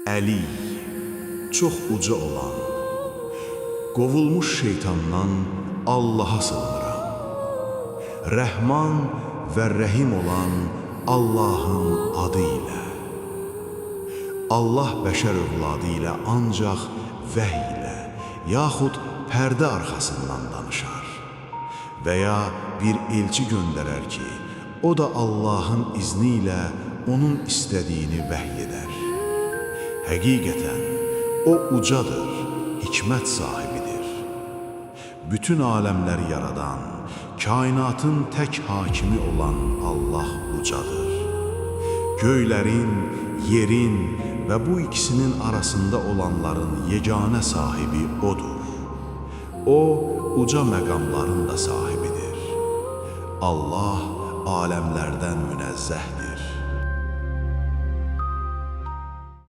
Əli, çox uca olan, qovulmuş şeytandan Allaha sığınıram. Rəhman və Rəhim olan Allahın adı ilə. Allah bəşər övladı ilə ancaq vəhy ilə, yaxud pərdə arxasından danışar və ya bir elçi göndərər ki, o da Allahın izni ilə onun istədiyini vəhy edər. Həqiqətən, o ucadır, hikmət sahibidir. Bütün aləmləri yaradan, kainatın tək hakimi olan Allah ucadır. Göylərin, yerin və bu ikisinin arasında olanların yeganə sahibi odur. O, uca məqamların da sahibidir. Allah aləmlərdən münezzəhdir.